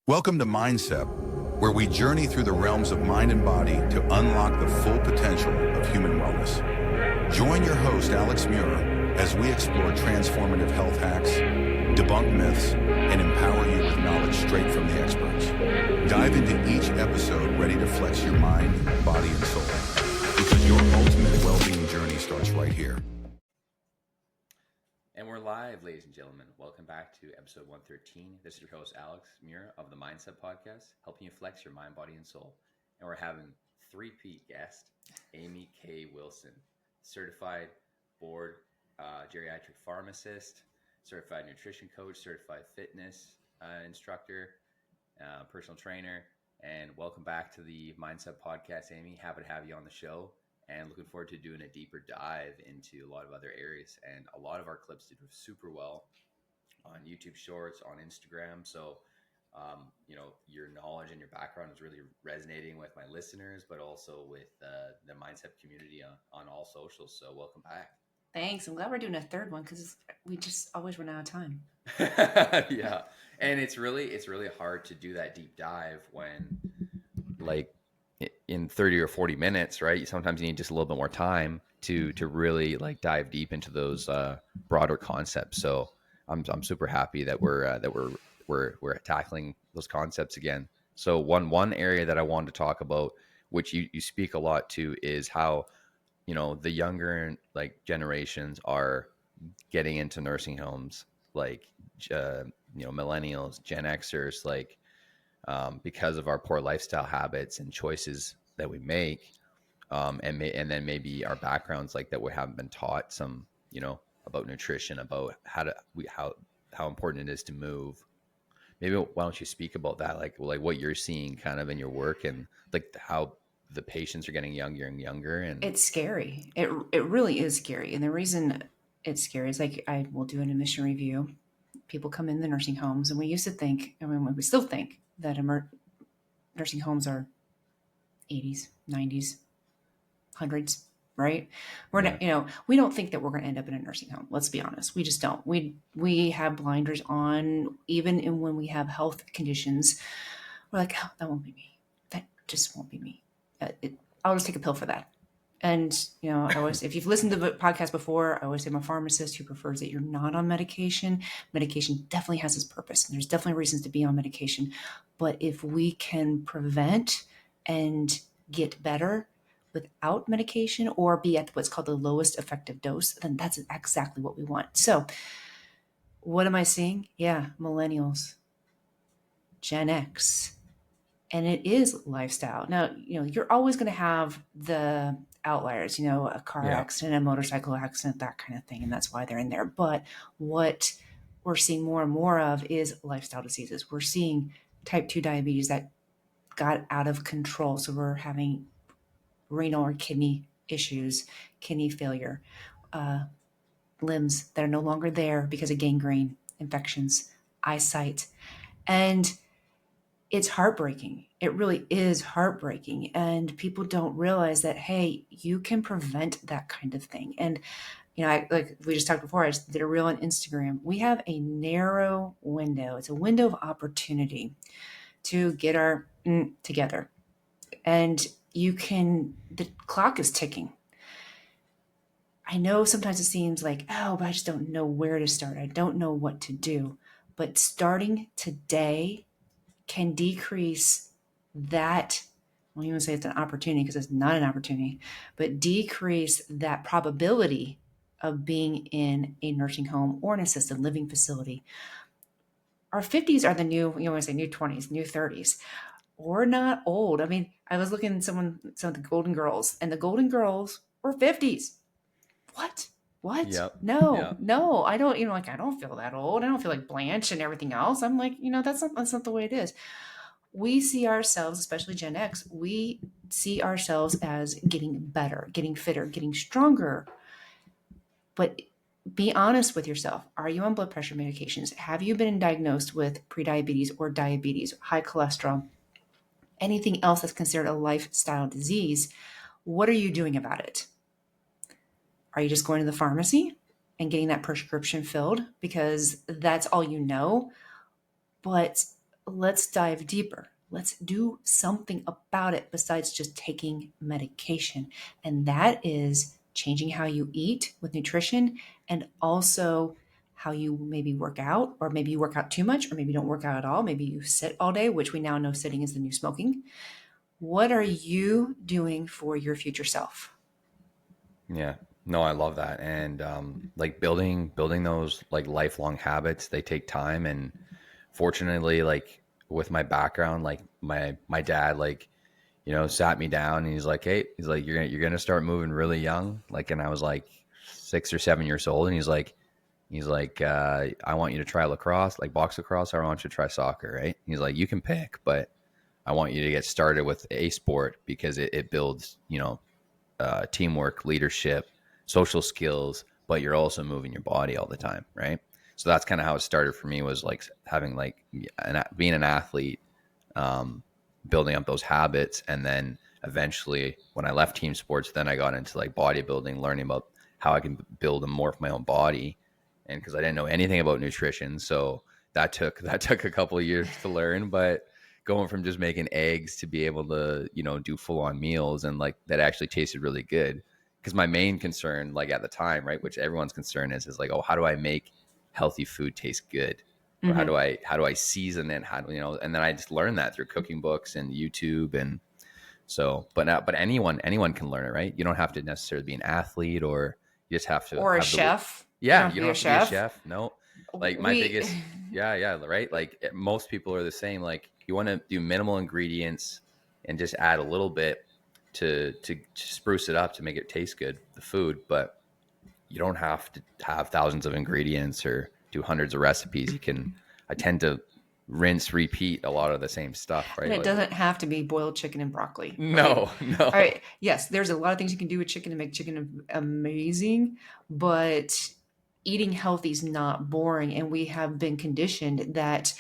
Welcome to MindCep, where we journey through the realms of mind and body to unlock the full potential of human wellness. Join your host, Alex Muir, as we explore transformative health hacks, debunk myths, and empower you with knowledge straight from the experts. Dive into each episode ready to flex your mind, body, and soul, because your ultimate well-being journey starts right here. And we're live, ladies and gentlemen. Welcome back to episode 113. This is your host, Alex Muir of the MindCep Podcast, helping you flex your mind, body, and soul. And we're having three-peat guest, Amy K. Wilson, certified board geriatric pharmacist, certified nutrition coach, certified fitness instructor, personal trainer. And welcome back to the MindCep Podcast, Amy. Happy to have you on the show. And looking forward to doing a deeper dive into a lot of other areas. And a lot of our clips did super well on YouTube Shorts, on Instagram. So, your knowledge and your background is really resonating with my listeners, but also with the MindCep community on all socials. So welcome back. Thanks. I'm glad we're doing a third one because we just always run out of time. Yeah. And it's really hard to do that deep dive when in 30 or 40 minutes, right? Sometimes you need just a little bit more time to really dive deep into those broader concepts. So I'm super happy that we're tackling those concepts again. So one area that I wanted to talk about, which you speak a lot to, is how the younger generations are getting into nursing homes, millennials, Gen Xers, because of our poor lifestyle habits and choices that we make, and then maybe our backgrounds that we haven't been taught some about nutrition, about how important it is to move. Maybe why don't you speak about that, what you're seeing kind of in your work, and how the patients are getting younger and younger. And it's scary. It really is scary. And the reason it's scary is I will do an admission review. People come in the nursing homes, and we used to think, we still think that nursing homes are 80s, 90s, hundreds, right? We're not, we don't think that we're going to end up in a nursing home. Let's be honest. We just don't. We have blinders on, even when we have health conditions. We're like, oh, that won't be me. That just won't be me. I'll just take a pill for that. And, I always, if you've listened to the podcast before, I always say I'm a pharmacist who prefers that you're not on medication. Medication definitely has its purpose, and there's definitely reasons to be on medication. But if we can prevent and get better without medication, or be at what's called the lowest effective dose, then that's exactly what we want. So what am I seeing? Yeah, millennials, Gen X, and it is lifestyle. Now, you're always going to have the outliers, a car accident, a motorcycle accident, that kind of thing. And that's why they're in there. But what we're seeing more and more of is lifestyle diseases. We're seeing type 2 diabetes that got out of control. So we're having renal or kidney issues, kidney failure, limbs that are no longer there because of gangrene, infections, eyesight. And it's heartbreaking. It really is heartbreaking. And people don't realize that, hey, you can prevent that kind of thing. And, like we just talked before, I just did a reel on Instagram. We have a narrow window. It's a window of opportunity to get our together. And the clock is ticking. I know sometimes it seems like, but I just don't know where to start. I don't know what to do. But starting today can decrease that. I won't even say it's an opportunity, because it's not an opportunity, but decrease that probability of being in a nursing home or an assisted living facility. Our 50s are the new, I say new 20s, new 30s. We're not old. I was looking at some of the Golden Girls, and the Golden Girls were 50s. What? Yep. No, I don't, I don't feel that old. I don't feel like Blanche and everything else. I'm like, that's not the way it is. We see ourselves, especially Gen X, we see ourselves as getting better, getting fitter, getting stronger. But be honest with yourself. Are you on blood pressure medications? Have you been diagnosed with prediabetes or diabetes, high cholesterol, anything else that's considered a lifestyle disease? What are you doing about it? Are you just going to the pharmacy and getting that prescription filled because that's all you know? But let's dive deeper. Let's do something about it besides just taking medication. And that is changing how you eat with nutrition, and also how you maybe work out, or maybe you work out too much, or maybe you don't work out at all. Maybe you sit all day, which we now know sitting is the new smoking. What are you doing for your future self? Yeah. No, I love that. And like building those like lifelong habits, they take time. And fortunately, like with my background, like my dad, like, you know, sat me down and he's like, hey, he's like, you're gonna start moving really young. Like, and I was like 6 or 7 years old, and he's like, I want you to try lacrosse, like box lacrosse, or I want you to try soccer, right? He's like, you can pick, but I want you to get started with a sport because it builds, you know, teamwork, leadership, social skills, but you're also moving your body all the time, right? So that's kind of how it started for me, was like having like being an athlete, building up those habits. And then eventually when I left team sports, then I got into like bodybuilding, learning about how I can build and morph my own body. And because I didn't know anything about nutrition, so that took a couple of years to learn. But going from just making eggs to be able to, you know, do full on meals, and like that actually tasted really good. Because my main concern, like at the time, right, which everyone's concern is like, oh, how do I make healthy food taste good? Or how do I season it? How do, you know? And then I just learned that through cooking books and YouTube. And so, but anyone can learn it, right? You don't have to necessarily be an athlete, or you just have to, Or a have chef. yeah, You you don't don't have have to to be a be a chef. No, like my biggest, yeah, right. Like most people are the same. Like you want to do minimal ingredients and just add a little bit to spruce it up to make it taste good, the food. But you don't have to have thousands of ingredients or do hundreds of recipes. I tend to rinse, repeat a lot of the same stuff, right? And it Like, doesn't have to be boiled chicken and broccoli. no, no. All right. Yes, there's a lot of things you can do with chicken to make chicken amazing, but eating healthy is not boring. And we have been conditioned that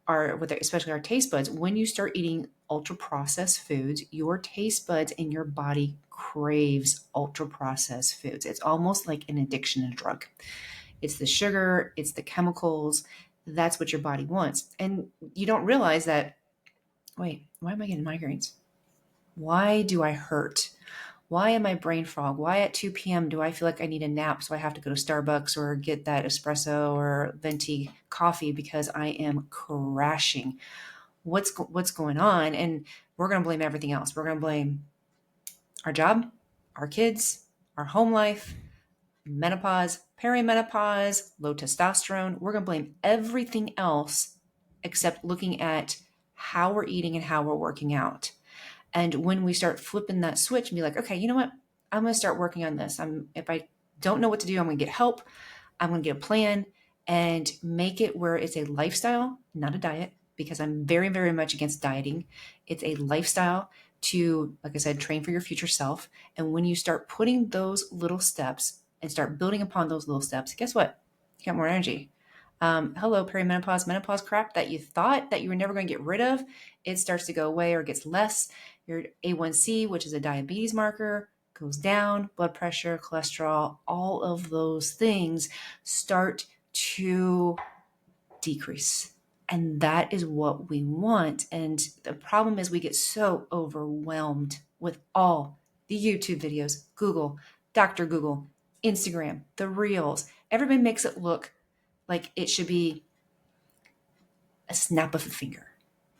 especially our taste buds, when you start eating ultra processed foods, your taste buds and your body craves ultra processed foods. It's almost like an addiction, a drug. It's the sugar, it's the chemicals. That's what your body wants. And you don't realize that, wait, why am I getting migraines? Why do I hurt? Why am I brain fog? Why at 2 p.m. do I feel like I need a nap? So I have to go to Starbucks or get that espresso or venti coffee because I am crashing. What's going on? And we're going to blame everything else. We're going to blame our job, our kids, our home life, menopause, perimenopause, low testosterone. We're going to blame everything else except looking at how we're eating and how we're working out. And when we start flipping that switch and be like, okay, you know what? I'm going to start working on this. If I don't know what to do, I'm going to get help. I'm going to get a plan and make it where it's a lifestyle, not a diet, because I'm very, very much against dieting. It's a lifestyle to, like I said, train for your future self. And when you start putting those little steps and start building upon those little steps, guess what? You got more energy. Hello, perimenopause, menopause crap that you thought that you were never going to get rid of. It starts to go away or gets less. Your A1C, which is a diabetes marker, goes down. Blood pressure, cholesterol, all of those things start to decrease. And that is what we want. And the problem is we get so overwhelmed with all the YouTube videos, Google, Dr. Google, Instagram, the reels. Everybody makes it look like it should be a snap of a finger.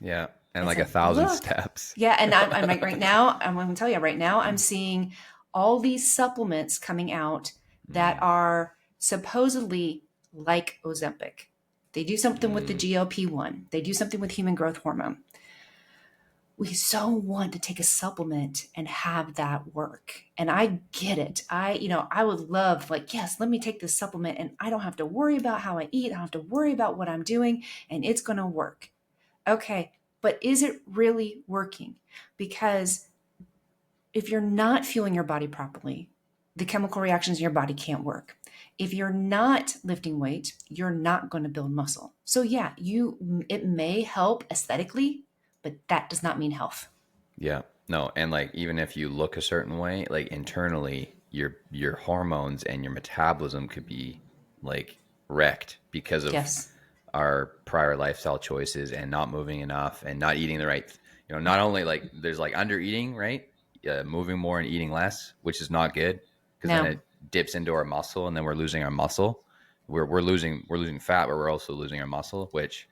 Yeah. And It's like 1,000 steps. Yeah. And I'm like, right now, I'm going to tell you right now, I'm seeing all these supplements coming out that are supposedly like Ozempic. They do something with the GLP-1. They do something with human growth hormone. We so want to take a supplement and have that work. And I get it. I would love, like, yes, let me take this supplement and I don't have to worry about how I eat. I don't have to worry about what I'm doing and it's going to work. Okay. But is it really working? Because if you're not fueling your body properly, the chemical reactions in your body can't work. If you're not lifting weight, you're not going to build muscle. So yeah, it may help aesthetically, but that does not mean health. Yeah. No. And like, even if you look a certain way, like internally, your hormones and your metabolism could be like wrecked because of Yes. our prior lifestyle choices and not moving enough and not eating the right, not only like there's like under eating, right? Moving more and eating less, which is not good because then No. it dips into our muscle and then we're losing our muscle. We're losing fat, but we're also losing our muscle, which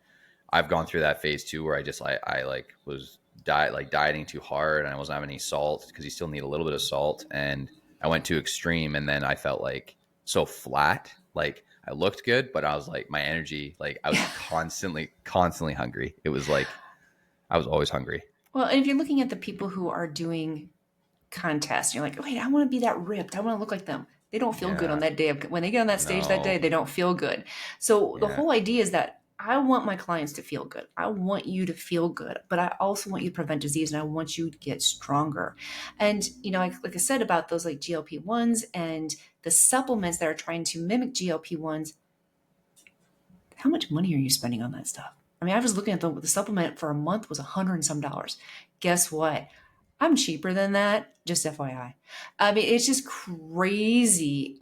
I've gone through that phase too, where I like was dieting too hard and I wasn't having any salt because you still need a little bit of salt. And I went too extreme and then I felt like so flat. Like I looked good, but I was like, my energy, like I was constantly hungry. It was like, I was always hungry. Well, and if you're looking at the people who are doing contests, you're like, wait, I want to be that ripped. I want to look like them. They don't feel good on that day. When they get on that stage that day, they don't feel good. So the whole idea is that I want my clients to feel good. I want you to feel good, but I also want you to prevent disease and I want you to get stronger. And, like I said about those like GLP-1s and the supplements that are trying to mimic GLP-1s, how much money are you spending on that stuff? I mean, I was looking at the supplement for a month was $100 and some. Guess what? I'm cheaper than that, just FYI. I mean, it's just crazy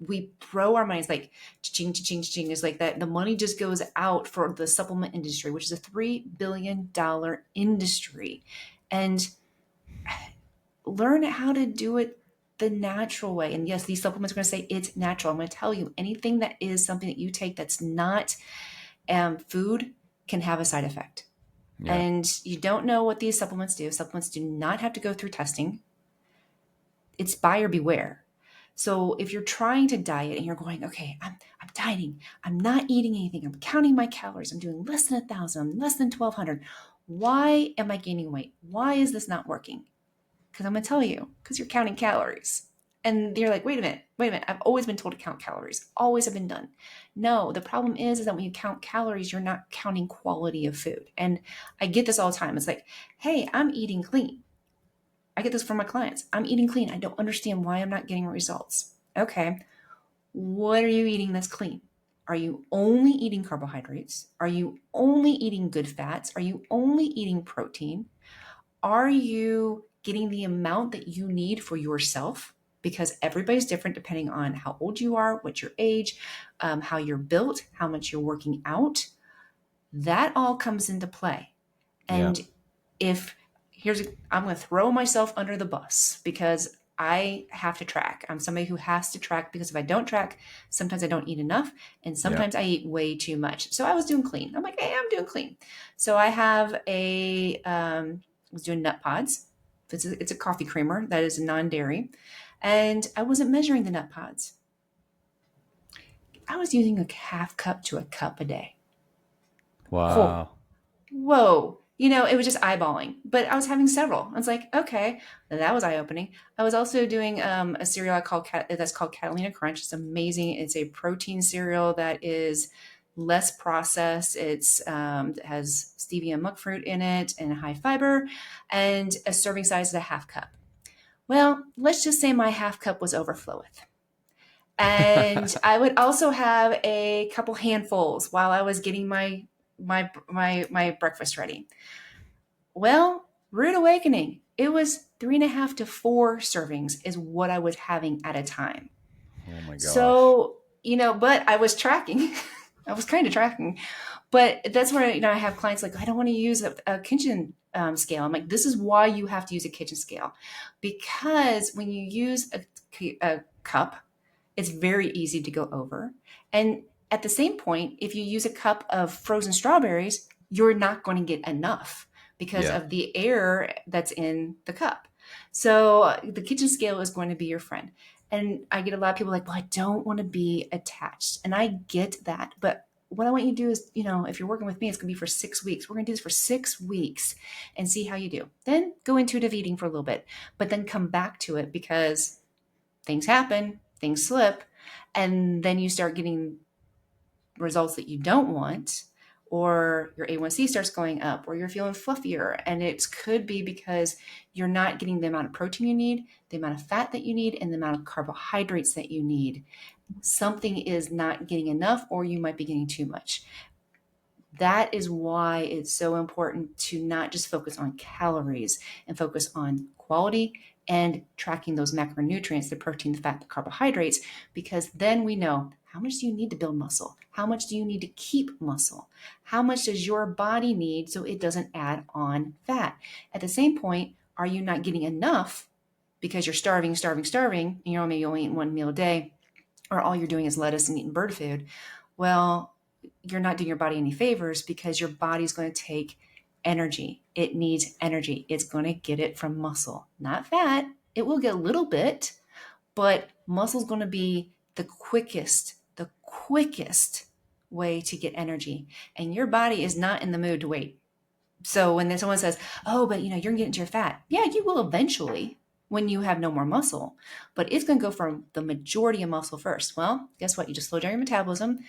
we throw our minds like ching, ching, ching. It's like that. The money just goes out for the supplement industry, which is a $3 billion industry. And learn how to do it the natural way. And yes, these supplements are going to say it's natural. I'm going to tell you anything that is something that you take that's not food can have a side effect. Yeah. And you don't know what these supplements do. Supplements do not have to go through testing. It's buyer beware. So if you're trying to diet and you're going, okay, I'm dieting, I'm not eating anything, I'm counting my calories, I'm doing less than 1,000, I'm less than 1,200. Why am I gaining weight? Why is this not working? Because I'm going to tell you, because you're counting calories. And you're like, wait a minute. I've always been told to count calories. Always have been done. No, the problem is that when you count calories, you're not counting quality of food. And I get this all the time. It's like, hey, I'm eating clean. I get this from my clients. I'm eating clean. I don't understand why I'm not getting results. Okay. What are you eating that's clean? Are you only eating carbohydrates? Are you only eating good fats? Are you only eating protein? Are you getting the amount that you need for yourself? Because everybody's different depending on how old you are, what's your age, how you're built, how much you're working out. That all comes into play. And I'm going to throw myself under the bus because I have to track. I'm somebody who has to track because if I don't track, sometimes I don't eat enough and sometimes I eat way too much. So I was doing clean. I'm like, hey, I'm doing clean. So I have I was doing nut pods. It's a coffee creamer that is non-dairy. And I wasn't measuring the nut pods. I was using a half cup to a cup a day. Wow. Whoa. It was just eyeballing, but I was having several. I was like, okay, that was eye-opening. I was also doing a cereal that's called Catalina Crunch. It's amazing. It's a protein cereal that is less processed. It has stevia and monk fruit in it and high fiber, and a serving size is a half cup. Well, let's just say my half cup was overfloweth. And I would also have a couple handfuls while I was getting my breakfast ready. Well, rude awakening. It was 3.5 to 4 servings is what I was having at a time. Oh my gosh. So, but I was tracking. I was kind of tracking. But that's where, I have clients like, I don't want to use a kitchen scale. I'm like, this is why you have to use a kitchen scale. Because when you use a cup, it's very easy to go over. And at the same point, if you use a cup of frozen strawberries, you're not going to get enough because of the air that's in the cup. So the kitchen scale is going to be your friend. And I get a lot of people like, well, I don't want to be attached. And I get that. But what I want you to do is, if you're working with me, it's going to be for 6 weeks. We're going to do this for 6 weeks and see how you do. Then go intuitive eating for a little bit, but then come back to it because things happen, things slip, and then you start getting results that you don't want, or your A1C starts going up, or you're feeling fluffier. And it could be because you're not getting the amount of protein you need, the amount of fat that you need, and the amount of carbohydrates that you need. Something is not getting enough, or you might be getting too much. That is why it's so important to not just focus on calories and focus on quality and tracking those macronutrients, the protein, the fat, the carbohydrates, because then we know How much do you need to build muscle? How much do you need to keep muscle? How much does your body need so it doesn't add on fat? At the same point, are you not getting enough because you're starving, and you're maybe only eating one meal a day, or all you're doing is lettuce and eating bird food? Well, you're not doing your body any favors, because your body's going to take energy. It needs energy. It's going to get it from muscle, not fat. It will get a little bit, but muscle is going to be the quickest way to get energy. And your body is not in the mood to wait. So when someone says, oh, but you're getting to your fat. Yeah, you will eventually when you have no more muscle, but it's going to go from the majority of muscle first. Well, guess what? You just slow down your metabolism.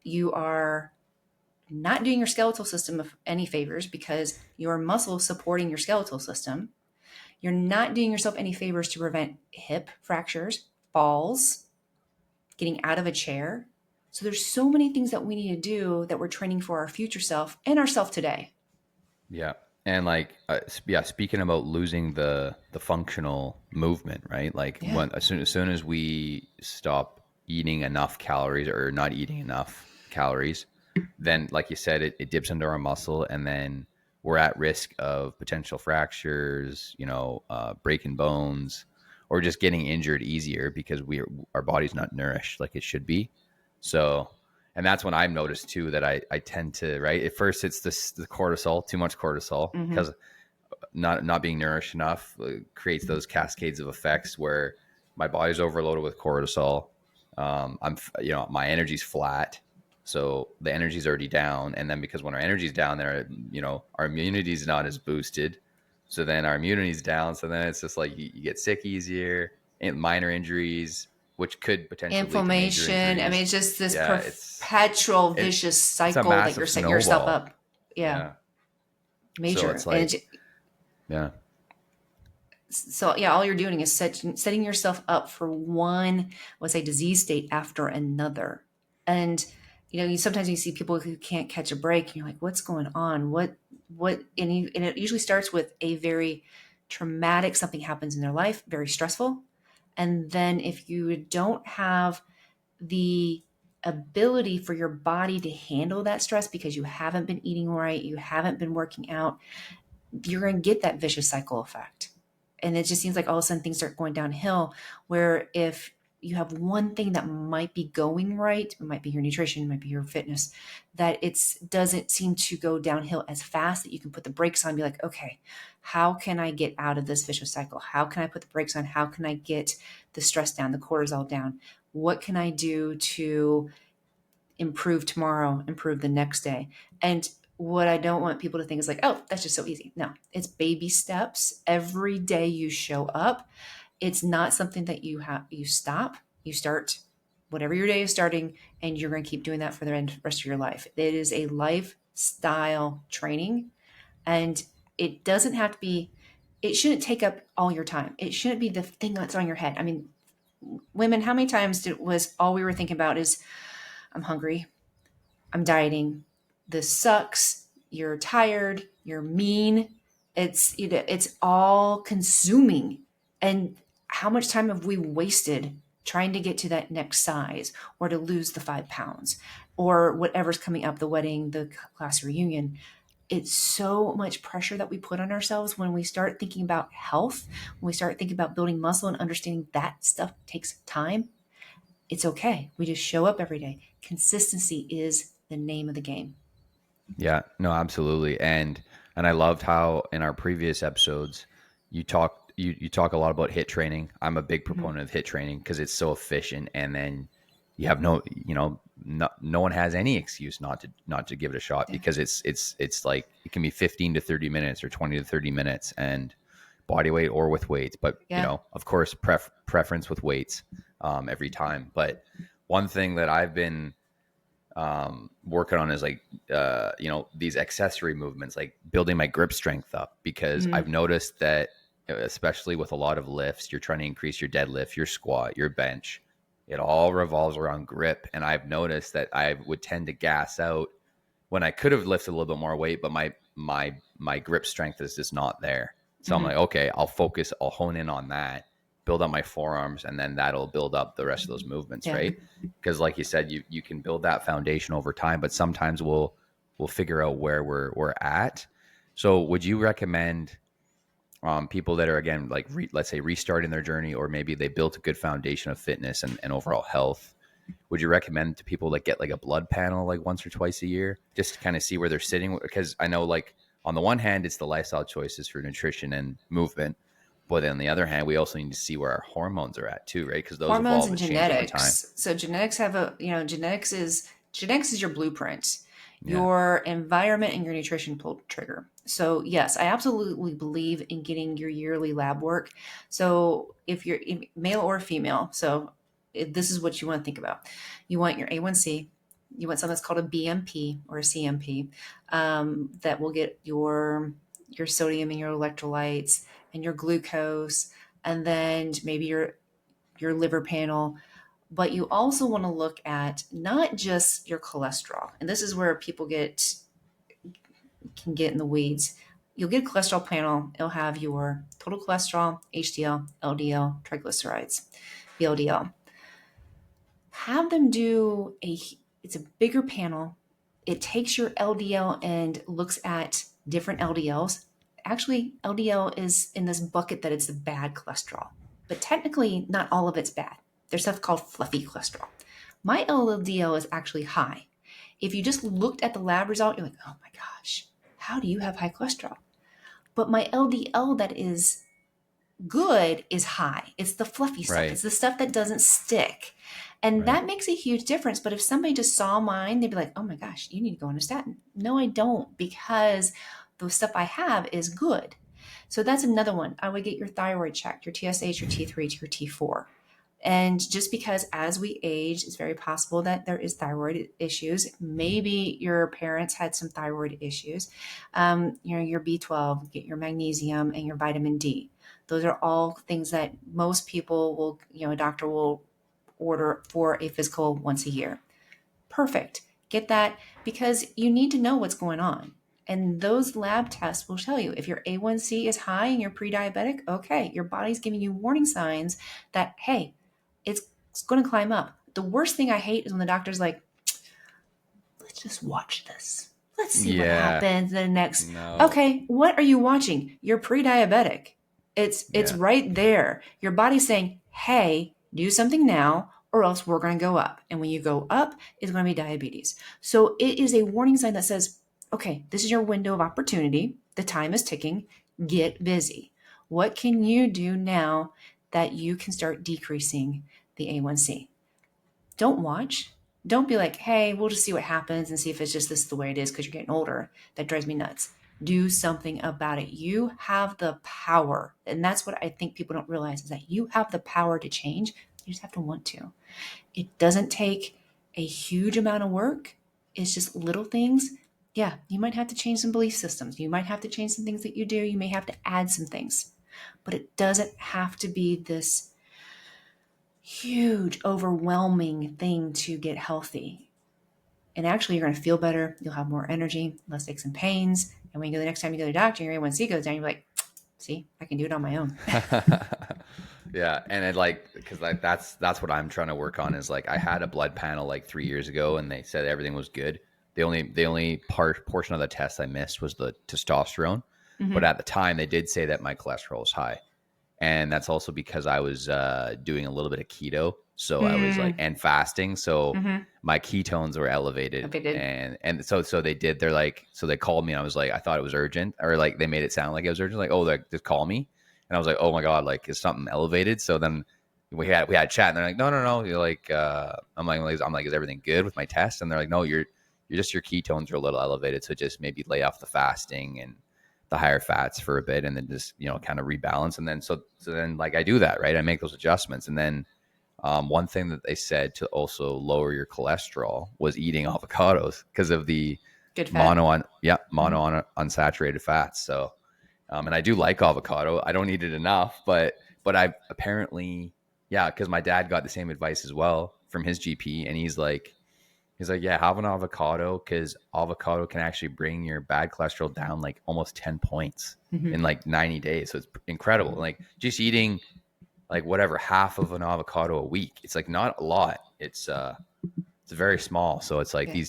You are not doing your skeletal system any favors, because your muscle is supporting your skeletal system. You're not doing yourself any favors to prevent hip fractures, falls, getting out of a chair. So there's so many things that we need to do that we're training for our future self and ourself today. Yeah. And speaking about losing the functional movement, right? Like as soon as we stop eating enough calories or not eating enough calories, then like you said, it dips into our muscle, and then we're at risk of potential fractures, breaking bones, or just getting injured easier because our body's not nourished like it should be. So, and that's when I've noticed too that I tend to, right? At first it's the cortisol, too much cortisol, because not being nourished enough creates those cascades of effects where my body's overloaded with cortisol. My energy's flat. So the energy's already down. And then because when our energy's down there, our immunity's not as boosted. So then our immunity's down. So then it's just like you get sick easier, and minor injuries, which could potentially inflammation. I mean, it's just this perpetual vicious cycle that you're setting yourself up. Yeah. Major. So it's So all you're doing is setting yourself up for one, let's say, disease state after another. And sometimes you see people who can't catch a break, and you're like, what's going on? And it usually starts with a very traumatic, something happens in their life, very stressful. And then if you don't have the ability for your body to handle that stress because you haven't been eating right, you haven't been working out, you're going to get that vicious cycle effect. And it just seems like all of a sudden things start going downhill, where if you have one thing that might be going right, it might be your nutrition, it might be your fitness, that it doesn't seem to go downhill as fast, that you can put the brakes on and be like, okay, how can I get out of this vicious cycle? How can I put the brakes on? How can I get the stress down, the cortisol down? What can I do to improve tomorrow, improve the next day? And what I don't want people to think is like, oh, that's just so easy. No, it's baby steps. Every day you show up. It's not something that you stop. You start whatever your day is starting, and you're going to keep doing that for the rest of your life. It is a lifestyle training, and it doesn't have to be, it shouldn't take up all your time. It shouldn't be the thing that's on your head. I mean, women, how many times was all we were thinking about is, I'm hungry, I'm dieting, this sucks, you're tired, you're mean. It's all consuming. And how much time have we wasted trying to get to that next size, or to lose the 5 pounds, or whatever's coming up, the wedding, the class reunion? It's so much pressure that we put on ourselves when we start thinking about health, when we start thinking about building muscle and understanding that stuff takes time. It's okay. We just show up every day. Consistency is the name of the game. Yeah, no, absolutely. And I loved how in our previous episodes, you talk a lot about HIIT training. I'm a big proponent of HIIT training because it's so efficient, and then you have no one has any excuse not to give it a shot, because it's like it can be 15 to 30 minutes or 20 to 30 minutes, and body weight or with weights, but of course preference with weights every time. But one thing that I've been working on is these accessory movements, like building my grip strength up, because I've noticed that, especially with a lot of lifts, you're trying to increase your deadlift, your squat, your bench. It all revolves around grip. And I've noticed that I would tend to gas out when I could have lifted a little bit more weight, but my grip strength is just not there. So I'm like, okay, I'll hone in on that. build up my forearms, and then that'll build up the rest of those movements, Yeah. right? Because like you said, you can build that foundation over time, but sometimes we'll figure out where we're at. So would you recommend people that are, again, like let's say restarting their journey, or maybe they built a good foundation of fitness and overall health, would you recommend to people that get like a blood panel like once or twice a year, just to kind of see where they're sitting? Because I know, like, on the one hand, it's the lifestyle choices for nutrition and movement, but on the other hand, we also need to see where our hormones are at too, right? Because those Hormones evolve and and change over time. genetics. So genetics have genetics is your blueprint. Yeah. Your environment and your nutrition pull trigger. So yes, I absolutely believe in getting your yearly lab work. So if you're male or female, so this is what you want to think about. You want your A1C. You want something that's called a BMP or a CMP, that will get your sodium and your electrolytes and your glucose, and then maybe your liver panel. But you also want to look at not just your cholesterol. And this is where people can get in the weeds. You'll get a cholesterol panel. It'll have your total cholesterol, HDL, LDL, triglycerides, VLDL. Have them do it's a bigger panel. It takes your LDL and looks at different LDLs. Actually, LDL is in this bucket that it's the bad cholesterol, but technically not all of it's bad. There's stuff called fluffy cholesterol. My LDL is actually high. If you just looked at the lab result, you're like, oh my gosh, how do you have high cholesterol? But my LDL that is good is high. It's the fluffy stuff. Right. It's the stuff that doesn't stick. And that makes a huge difference. But if somebody just saw mine, they'd be like, oh my gosh, you need to go on a statin. No, I don't, because the stuff I have is good. So that's another one. I would get your thyroid checked, your TSH, your T3, your T4. And just because as we age, it's very possible that there is thyroid issues. Maybe your parents had some thyroid issues. Your B12, get your magnesium and your vitamin D. Those are all things that most people will, a doctor will order for a physical once a year. Perfect. Get that, because you need to know what's going on. And those lab tests will tell you if your A1C is high and you're pre-diabetic, okay, your body's giving you warning signs that, hey, it's going to climb up. The worst thing I hate is when the doctor's like, let's just watch this. Let's see what happens the next. No. Okay, what are you watching? You're pre-diabetic. It's right there. Your body's saying, hey, do something now or else we're going to go up. And when you go up, it's going to be diabetes. So it is a warning sign that says, okay, this is your window of opportunity. The time is ticking. Get busy. What can you do now that you can start decreasing the A1C? Don't watch. Don't be like, hey, we'll just see what happens and see if it's just this is the way it is because you're getting older. That drives me nuts. Do something about it. You have the power. And that's what I think people don't realize, is that you have the power to change. You just have to want to. It doesn't take a huge amount of work. It's just little things. Yeah, you might have to change some belief systems. You might have to change some things that you do. You may have to add some things. But it doesn't have to be this huge, overwhelming thing to get healthy. And actually, you're going to feel better. You'll have more energy, less aches and pains. And when you go the next time you go to the doctor, your A1C goes down, you're like, see, I can do it on my own. Yeah. And because that's what I'm trying to work on, is like, I had a blood panel like 3 years ago and they said everything was good. The only portion of the test I missed was the testosterone. Mm-hmm. But at the time they did say that my cholesterol was high. And that's also because I was doing a little bit of keto. So I was and fasting. So my ketones were elevated. And so they did, so they called me and I was like, I thought it was urgent, or like they made it sound like it was urgent. Like, oh, just call me. And I was like, oh my God, like, is something elevated? So then we had a chat and they're like, no. You're like, I'm like, is everything good with my test? And they're like, no, your ketones are a little elevated. So just maybe lay off the fasting and the higher fats for a bit, and then just, kind of rebalance. And then, so then like I do that, right? I make those adjustments. And then one thing that they said to also lower your cholesterol was eating avocados because of the unsaturated fats. So, and I do like avocado. I don't eat it enough, but I apparently, because my dad got the same advice as well from his GP, and he's like, yeah, have an avocado, because avocado can actually bring your bad cholesterol down like almost 10 points in like 90 days. So it's incredible. Like just eating like whatever, half of an avocado a week. It's like not a lot. It's very small. So it's like Yeah.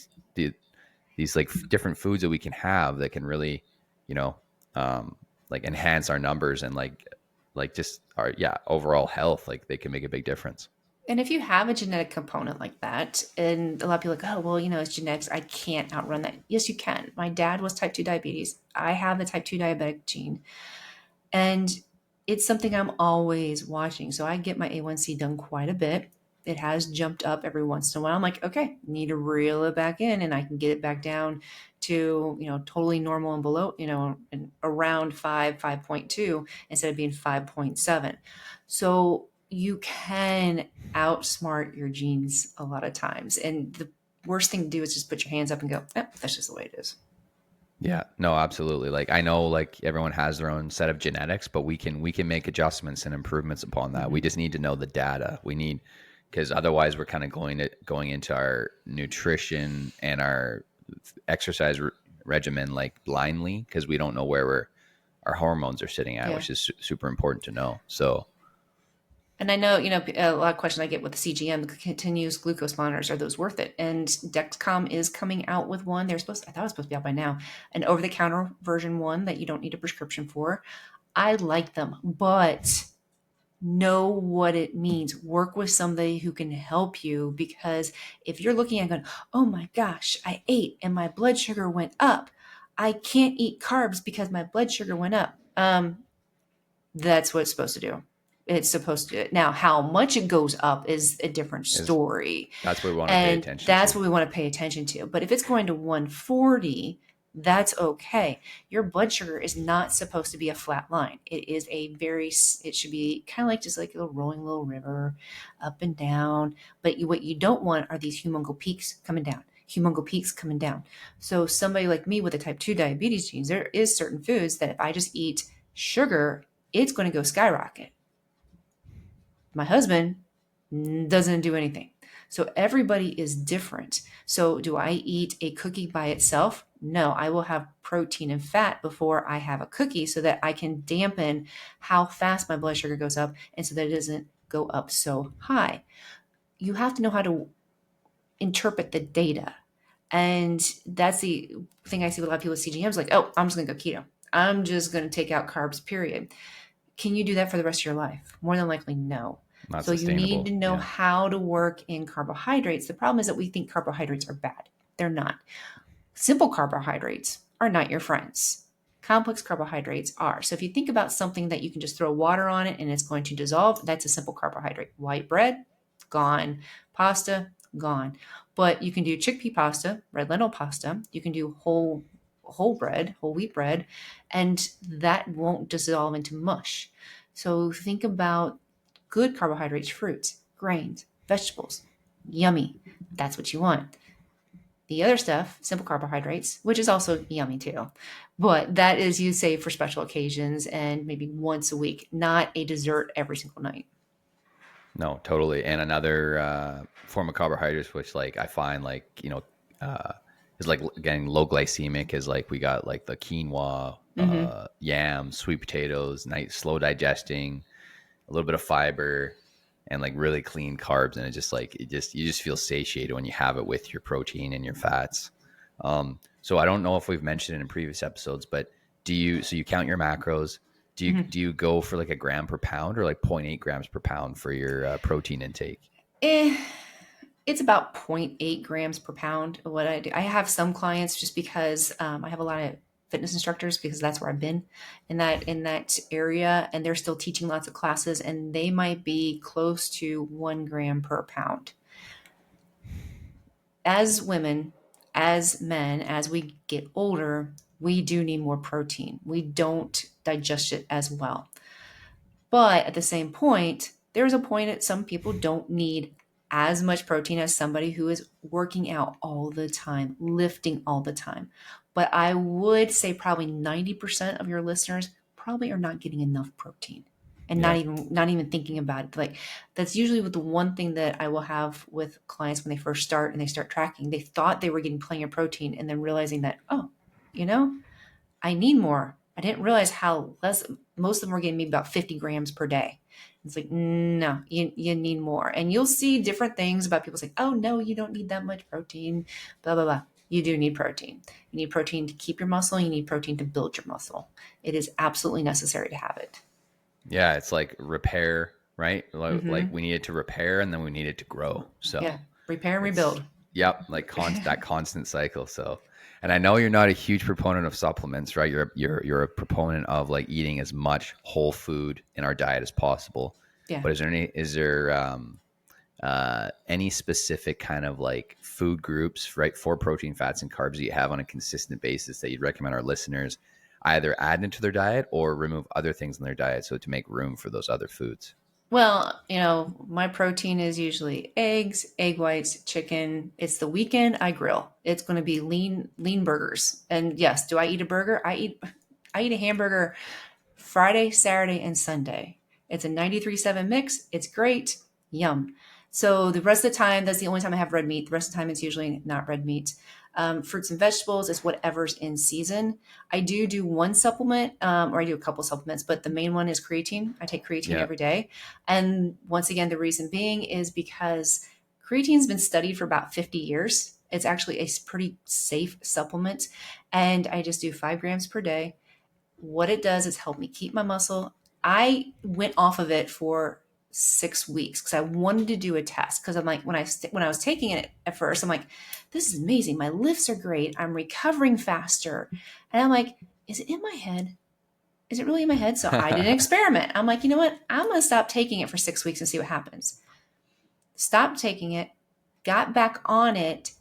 these like different foods that we can have that can really, you know, like enhance our numbers and like just our overall health. Like they can make a big difference. And if you have a genetic component like that, and a lot of people are like, oh, well, it's genetics. I can't outrun that. Yes, you can. My dad was type 2 diabetes. I have the type 2 diabetic gene. And it's something I'm always watching. So I get my A1C done quite a bit. It has jumped up every once in a while. I'm like, okay, need to reel it back in, and I can get it back down to, totally normal and below, and around 5.2 instead of being 5.7. So you can outsmart your genes a lot of times. And the worst thing to do is just put your hands up and go, that's just the way it is. Yeah, no, absolutely. Like I know like everyone has their own set of genetics, but we can make adjustments and improvements upon that. We just need to know the data. Because otherwise we're kind of going into our nutrition and our exercise regimen like blindly, because we don't know where our hormones are sitting at, which is super important to know. So, and I know, a lot of questions I get with the CGM, the continuous glucose monitors, are those worth it? And Dexcom is coming out with one. I thought it was supposed to be out by now, an over-the-counter version one that you don't need a prescription for. I like them, but know what it means. Work with somebody who can help you, because if you're looking at going, oh my gosh, I ate and my blood sugar went up. I can't eat carbs because my blood sugar went up. That's what it's supposed to do. It's supposed to. Now, how much it goes up is a different story. That's what we want to pay attention to. That's what we want to pay attention to. But if it's going to 140, that's okay. Your blood sugar is not supposed to be a flat line. It should be kind of like just like a rolling little river, up and down. But what you don't want are these humongo peaks coming down. So somebody like me with a type 2 diabetes genes, there is certain foods that if I just eat sugar, it's going to go skyrocket. My husband doesn't do anything. So everybody is different. So do I eat a cookie by itself? No, I will have protein and fat before I have a cookie so that I can dampen how fast my blood sugar goes up, and so that it doesn't go up so high. You have to know how to interpret the data. And that's the thing I see with a lot of people with CGMs, like, oh, I'm just going to go keto. I'm just going to take out carbs, period. Can you do that for the rest of your life? More than likely, no. Not so sustainable. You need to know how to work in carbohydrates. The problem is that we think carbohydrates are bad. They're not. Simple carbohydrates are not your friends. Complex carbohydrates are. So if you think about something that you can just throw water on it and it's going to dissolve, that's a simple carbohydrate. White bread, gone. Pasta, gone. But you can do chickpea pasta, red lentil pasta. You can do whole wheat bread, and that won't dissolve into mush. So think about good carbohydrates, fruits, grains, vegetables. Yummy. That's what you want. The other stuff, simple carbohydrates, which is also yummy too. But that is, you save for special occasions and maybe once a week, not a dessert every single night. No, totally. And another form of carbohydrates, which like I find like, is like getting low glycemic, is like we got like the quinoa, yams, sweet potatoes, nice slow digesting, a little bit of fiber, and like really clean carbs. And you just feel satiated when you have it with your protein and your fats. So I don't know if we've mentioned it in previous episodes, but so you count your macros. Do you go for like a gram per pound or like 0.8 grams per pound for your protein intake? It's about 0.8 grams per pound. What I do, I have some clients just because I have a lot of fitness instructors, because that's where I've been in that area, and they're still teaching lots of classes, and they might be close to 1 gram per pound. As women, as men, as we get older, we do need more protein. We don't digest it as well. But at the same point, there's a point that some people don't need as much protein as somebody who is working out all the time, lifting all the time. But I would say probably 90% of your listeners probably are not getting enough protein, and not even thinking about it. Like, that's usually the one thing that I will have with clients when they first start and they start tracking. They thought they were getting plenty of protein, and then realizing that, I need more. I didn't realize how less. Most of them were getting maybe about 50 grams per day. It's like, no, you need more. And you'll see different things about people saying, oh, no, you don't need that much protein, blah, blah, blah. You do need protein. You need protein to keep your muscle. You need protein to build your muscle. It is absolutely necessary to have it. Yeah, it's like repair, right? Like, Mhm. like we need it to repair and then we need it to grow. So Yeah, repair and it's, rebuild. yep, like that constant cycle. So, and I know you're not a huge proponent of supplements, right? You're a proponent of like eating as much whole food in our diet as possible. Yeah. But is there any specific kind of like food groups, right, for protein, fats, and carbs that you have on a consistent basis that you'd recommend our listeners either add into their diet or remove other things in their diet so to make room for those other foods? Well, my protein is usually eggs, egg whites, chicken. It's the weekend, I grill. It's going to be lean burgers. And yes, do I eat a burger? I eat a hamburger Friday, Saturday, and Sunday. It's a 93.7 mix. It's great. Yum. So the rest of the time, that's the only time I have red meat. The rest of the time, it's usually not red meat. Fruits and vegetables is whatever's in season. I do one supplement, or I do a couple supplements, but the main one is creatine. I take creatine every day. And once again, the reason being is because creatine's been studied for about 50 years. It's actually a pretty safe supplement. And I just do 5 grams per day. What it does is help me keep my muscle. I went off of it for 6 weeks because I wanted to do a test. Because I'm like, when I was taking it at first, I'm like, this is amazing. My lifts are great. I'm recovering faster. And I'm like, is it in my head? Is it really in my head? So I did an experiment. I'm like, you know what? I'm going to stop taking it for 6 weeks and see what happens. Stopped taking it, got back on it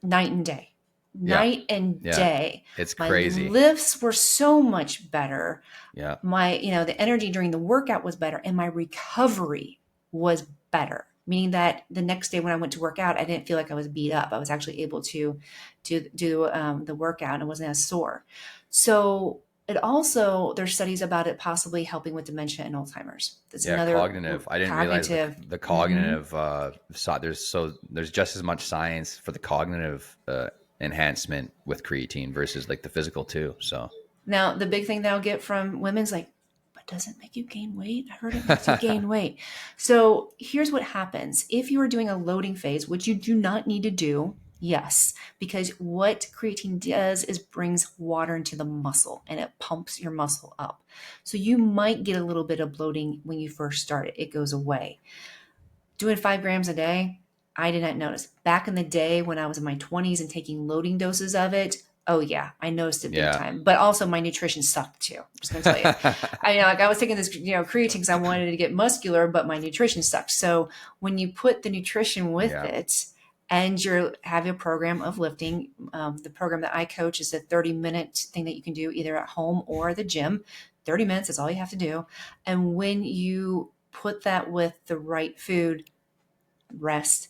night and day. Night and day. It's crazy. My lifts were so much better. Yeah. My, the energy during the workout was better and my recovery was better. Meaning that the next day when I went to work out, I didn't feel like I was beat up. I was actually able to do the workout and it wasn't as sore. So it also, there's studies about it possibly helping with dementia and Alzheimer's. That's another cognitive. I didn't realize the cognitive, there's just as much science for the cognitive enhancement with creatine versus like the physical too. So now the big thing that I'll get from women's like, but does it make you gain weight? I heard it makes you gain weight. So here's what happens. If you are doing a loading phase, which you do not need to do, yes, because what creatine does is brings water into the muscle and it pumps your muscle up. So you might get a little bit of bloating when you first start it. It goes away. Doing 5 grams a day, I did not notice. Back in the day when I was in my 20s and taking loading doses of it, oh yeah, I noticed it big time. But also my nutrition sucked too. I'm just gonna tell you. I was taking this, creatine because I wanted to get muscular, but my nutrition sucked. So when you put the nutrition with it and you have a program of lifting, the program that I coach is a 30-minute thing that you can do either at home or at the gym. 30 minutes is all you have to do. And when you put that with the right food, rest,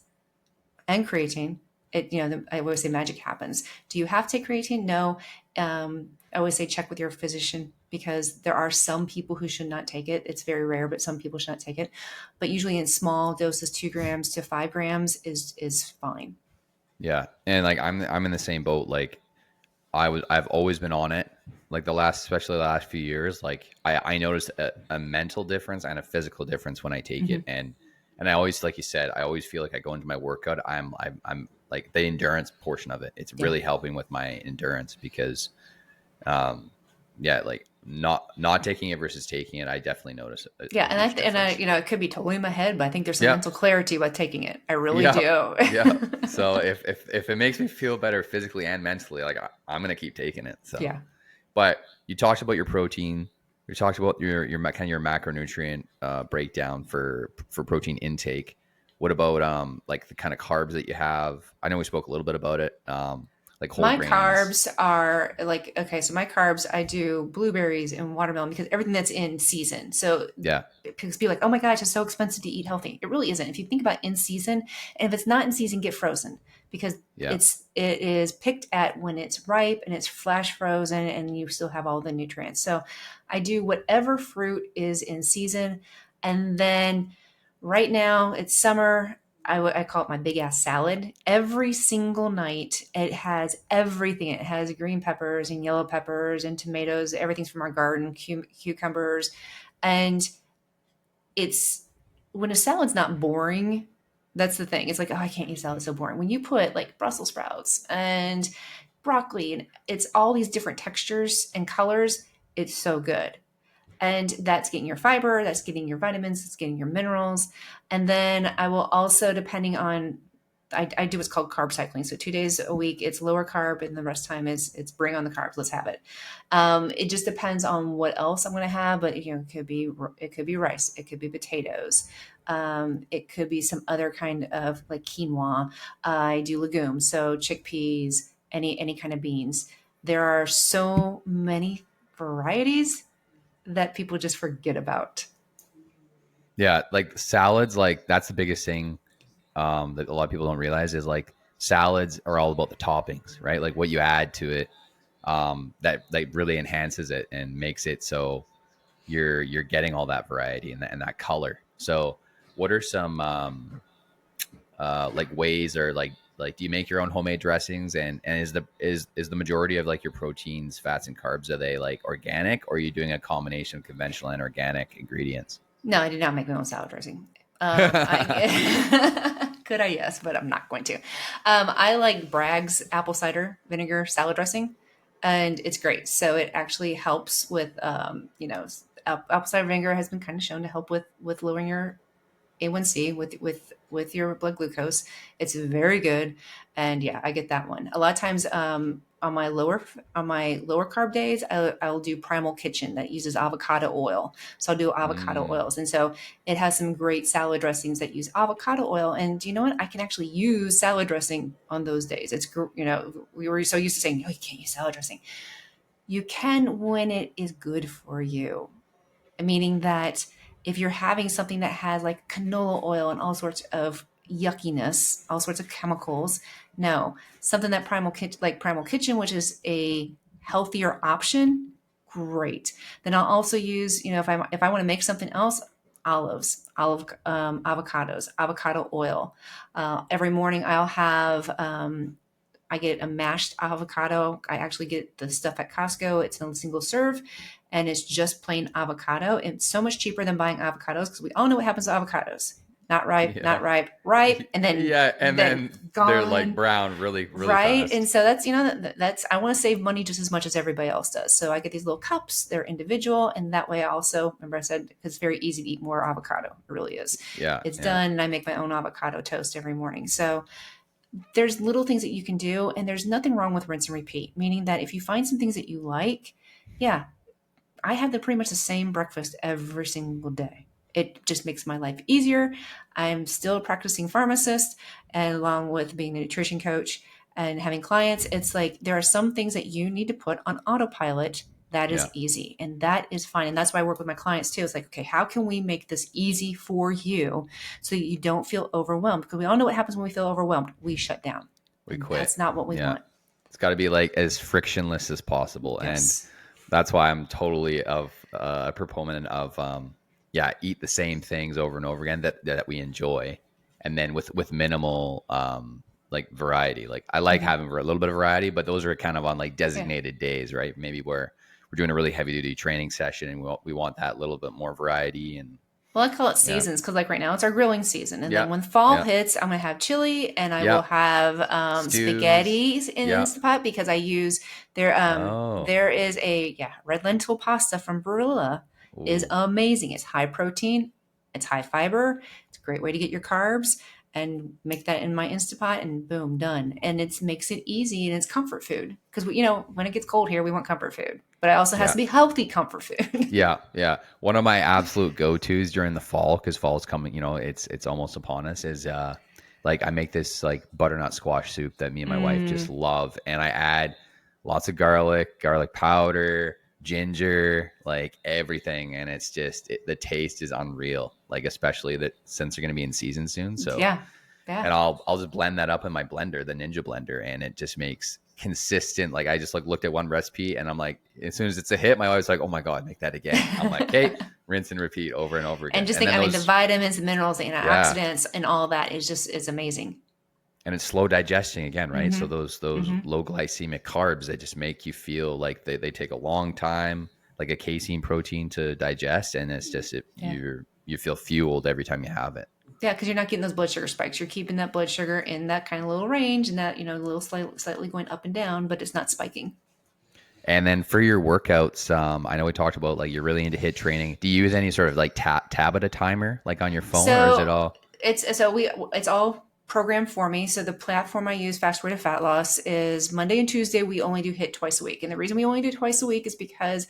and creatine, I always say magic happens. Do you have to take creatine? No. I always say check with your physician because there are some people who should not take it. It's very rare, but some people should not take it. But usually in small doses, 2 grams to 5 grams is fine. Yeah. And like, I'm in the same boat. Like I've always been on it. Like especially the last few years, like I noticed a mental difference and a physical difference when I take it. And I always, like you said, I always feel like I go into my workout, I'm like the endurance portion of it. It's really helping with my endurance because, like not taking it versus taking it, I definitely notice it. Yeah. And I, it could be totally in my head, but I think there's some mental clarity about taking it. I really do. Yeah. So if it makes me feel better physically and mentally, like I'm going to keep taking it. So, but you talked about your protein. You talked about your kind of your macronutrient breakdown for protein intake. What about like the kind of carbs that you have? I know we spoke a little bit about it. Like whole grains. Carbs are like, okay, so my carbs, I do blueberries and watermelon because everything that's in season. So because people are like, oh my gosh, it's so expensive to eat healthy. It really isn't. If you think about in season, and if it's not in season, get frozen because it is picked at when it's ripe and it's flash frozen and you still have all the nutrients. So I do whatever fruit is in season. And then right now it's summer. I call it my big ass salad. Every single night, it has everything. It has green peppers and yellow peppers and tomatoes. Everything's from our garden, cucumbers. And it's when a salad's not boring, that's the thing. It's like, oh, I can't eat salad, it's so boring. When you put like Brussels sprouts and broccoli and it's all these different textures and colors, it's so good. And that's getting your fiber, that's getting your vitamins, it's getting your minerals. And then I will also, depending on, I do what's called carb cycling. So 2 days a week, it's lower carb, and the rest of the time it's bring on the carbs. Let's have it. It just depends on what else I'm going to have, but it could be rice, it could be potatoes, it could be some other kind of like quinoa. I do legumes, so chickpeas, any kind of beans. There are so many varieties that people just forget about. Yeah, like salads, like that's the biggest thing that a lot of people don't realize is like salads are all about the toppings, right? Like what you add to it, that really enhances it and makes it so you're getting all that variety and that color. So, what are some like ways, or like do you make your own homemade dressings, and is the majority of like your proteins, fats, and carbs, are they like organic, or are you doing a combination of conventional and organic ingredients? No, I did not make my own salad dressing. Could I? Yes, but I'm not going to. I like Bragg's apple cider vinegar salad dressing, and it's great. So it actually helps with, apple cider vinegar has been kind of shown to help with lowering your A1C with your blood glucose. It's very good, and yeah, I get that one a lot of times. On my lower carb days, I'll do Primal Kitchen that uses avocado oil. So I'll do avocado oils, and so it has some great salad dressings that use avocado oil. And you know what? I can actually use salad dressing on those days. It's we were so used to saying, "No, you can't use salad dressing." You can when it is good for you, meaning that if you're having something that has like canola oil and all sorts of yuckiness, all sorts of chemicals, no, something that Primal Kitchen, which is a healthier option, great. Then I'll also use, if I want to make something else, avocados, avocado oil. Every morning I'll have, I get a mashed avocado. I actually get the stuff at Costco. It's a single serve, and it's just plain avocado. It's so much cheaper than buying avocados, because we all know what happens to avocados. Not ripe, not ripe, and then then gone. They're like brown really right fast. And so that's I want to save money just as much as everybody else does. So I get these little cups, they're individual, and that way I also, remember I said, it's very easy to eat more avocado. It really is. It's done, and I make my own avocado toast every morning. So there's little things that you can do, and there's nothing wrong with rinse and repeat, meaning that if you find some things that you like, I have pretty much the same breakfast every single day. It just makes my life easier. I'm still a practicing pharmacist, and along with being a nutrition coach and having clients, it's like there are some things that you need to put on autopilot. That is easy, and that is fine. And that's why I work with my clients too. It's like, okay, how can we make this easy for you so that you don't feel overwhelmed? Because we all know what happens when we feel overwhelmed. We shut down. We quit. That's not what we want. It's got to be like as frictionless as possible. Yes. And that's why I'm totally a proponent of, eat the same things over and over again that we enjoy. And then with minimal, like variety. Like I like having a little bit of variety, but those are kind of on like designated days, right? Maybe where we're doing a really heavy duty training session and we want that little bit more variety. And well, I call it seasons, because like right now it's our grilling season. And then when fall hits, I'm going to have chili, and I will have spaghetti in the Instant Pot, because I use there is a red lentil pasta from Barilla. Is amazing. It's high protein, it's high fiber, it's a great way to get your carbs, and make that in my Instant Pot, and boom, done. And it makes it easy, and it's comfort food, because when it gets cold here, we want comfort food, but it also has to be healthy comfort food. Yeah. One of my absolute go-tos during the fall, because fall is coming, it's almost upon us, is like I make this like butternut squash soup that me and my wife just love, and I add lots of garlic powder, ginger, like everything, and it's just the taste is unreal, like especially that since they're going to be in season soon. So and I'll just blend that up in my blender, the Ninja blender, and it just makes consistent. Like I just looked at one recipe, and I'm like, as soon as it's a hit, my wife's like, oh my god, make that again. I'm like, okay, rinse and repeat over and over again. And just think, the vitamins and minerals and antioxidants and all that is amazing. And it's slow digesting again, right? So those low glycemic carbs, they just make you feel like they take a long time, like a casein protein to digest, and it's just you're you feel fueled every time you have it. Yeah, because you're not getting those blood sugar spikes. You're keeping that blood sugar in that kind of little range, and that, a little slightly going up and down, but it's not spiking. And then for your workouts, I know we talked about like you're really into HIIT training. Do you use any sort of like Tabata timer like on your phone, or is it all? It's all programmed for me. So the platform I use, Fast Way to Fat Loss, is Monday and Tuesday. We only do HIIT twice a week, and the reason we only do twice a week is because,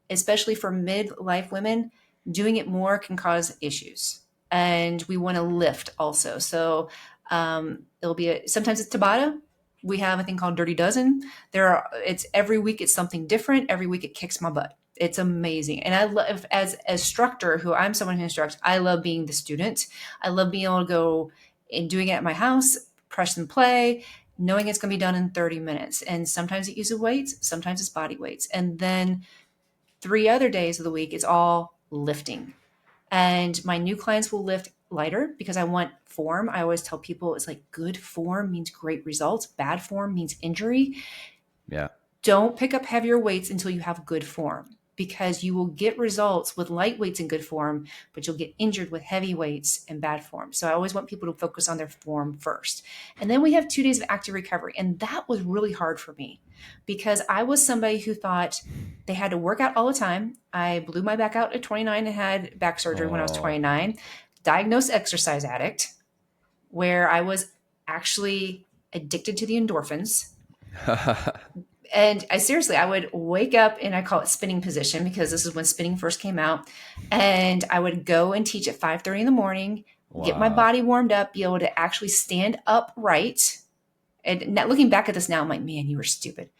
especially for midlife women, doing it more can cause issues, and we want to lift also. So it'll be sometimes it's Tabata. We have a thing called Dirty Dozen. It's every week it's something different. Every week it kicks my butt. It's amazing. And I love, as instructor, I'm someone who instructs, I love being the student. I love being able to go and doing it at my house, press and play, knowing it's going to be done in 30 minutes. And sometimes it uses weights, sometimes it's body weights. And then 3 other days of the week, it's all lifting. And my new clients will lift lighter because I want form. I always tell people it's like good form means great results. Bad form means injury. Yeah. Don't pick up heavier weights until you have good form, because you will get results with light weights in good form, but you'll get injured with heavy weights in bad form. So I always want people to focus on their form first. And then we have 2 days of active recovery. And that was really hard for me because I was somebody who thought they had to work out all the time. I blew my back out at 29 and had back surgery when I was 29, diagnosed exercise addict, where I was actually addicted to the endorphins. And I would wake up, and I call it spinning position because this is when spinning first came out. And I would go and teach at 5:30 in the morning, get my body warmed up, be able to actually stand upright. And looking back at this now, I'm like, man, you were stupid.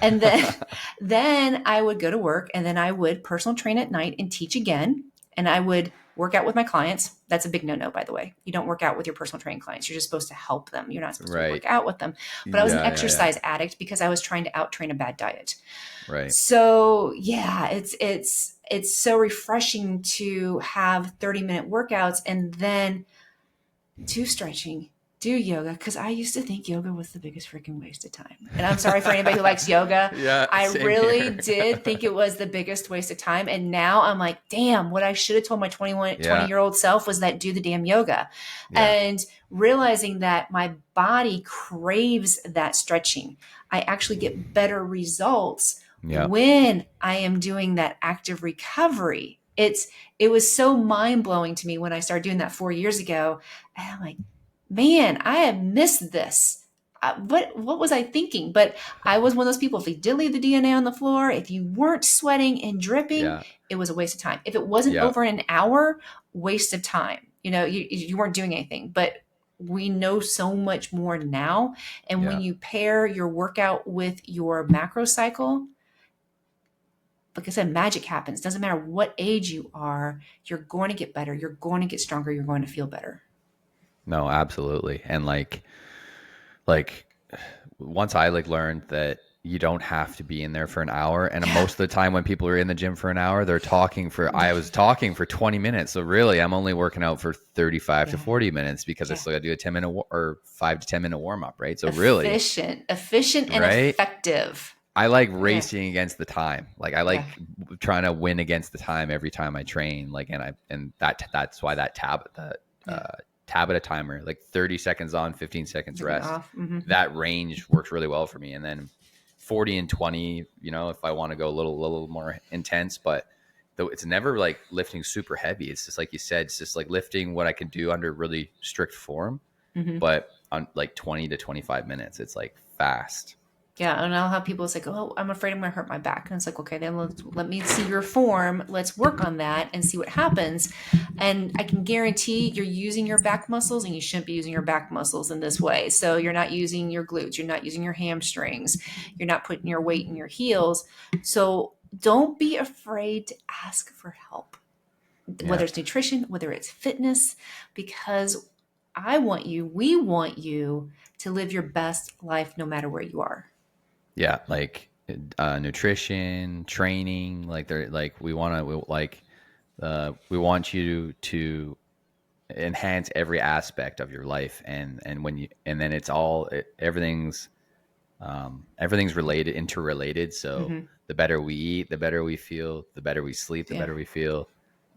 And then, then I would go to work, and then I would personal train at night and teach again. And I would work out with my clients. That's a big no-no, by the way. You don't work out with your personal training clients. You're just supposed to help them. You're not supposed to work out with them. But I was an exercise addict because I was trying to out-train a bad diet. Right. So yeah, it's so refreshing to have 30-minute workouts and then do stretching, do yoga, because I used to think yoga was the biggest freaking waste of time. And I'm sorry for anybody who likes yoga. Yeah, I really did think it was the biggest waste of time. And now I'm like, damn, what I should have told my 20-year-old self was that do the damn yoga. Yeah. And realizing that my body craves that stretching. I actually get better results when I am doing that active recovery. It was so mind-blowing to me when I started doing that 4 years ago. And I'm like, man, I have missed this. What was I thinking? But I was one of those people, if you did leave the DNA on the floor, if you weren't sweating and dripping, it was a waste of time. If it wasn't over an hour, waste of time. You weren't doing anything. But we know so much more now. And when you pair your workout with your macro cycle, like I said, magic happens. Doesn't matter what age you are, you're going to get better. You're going to get stronger. You're going to feel better. No, absolutely. And like once I learned that you don't have to be in there for an hour. And most of the time when people are in the gym for an hour, I was talking for 20 minutes. So really I'm only working out for 35 to 40 minutes because I still got to do a 10-minute or 5 to 10 minute warm up. Right. So efficient and effective. I like racing against the time. Like I like trying to win against the time every time I train. That's why that Tabata timer, like 30 seconds on, 15 seconds rest. That range works really well for me. And then 40 and 20, if I want to go a little more intense, but though it's never like lifting super heavy. It's just like you said, it's just like lifting what I can do under really strict form, but on like 20 to 25 minutes, it's like fast. Yeah, and I'll have people say, "Oh, I'm afraid I'm going to hurt my back." And it's like, okay, then let me see your form. Let's work on that and see what happens. And I can guarantee you're using your back muscles, and you shouldn't be using your back muscles in this way. So you're not using your glutes. You're not using your hamstrings. You're not putting your weight in your heels. So don't be afraid to ask for help, whether it's nutrition, whether it's fitness, because we want you to live your best life no matter where you are. Yeah, like nutrition, training, we want you to enhance every aspect of your life, and then everything's interrelated. So the better we eat, the better we feel, the better we sleep, the better we feel,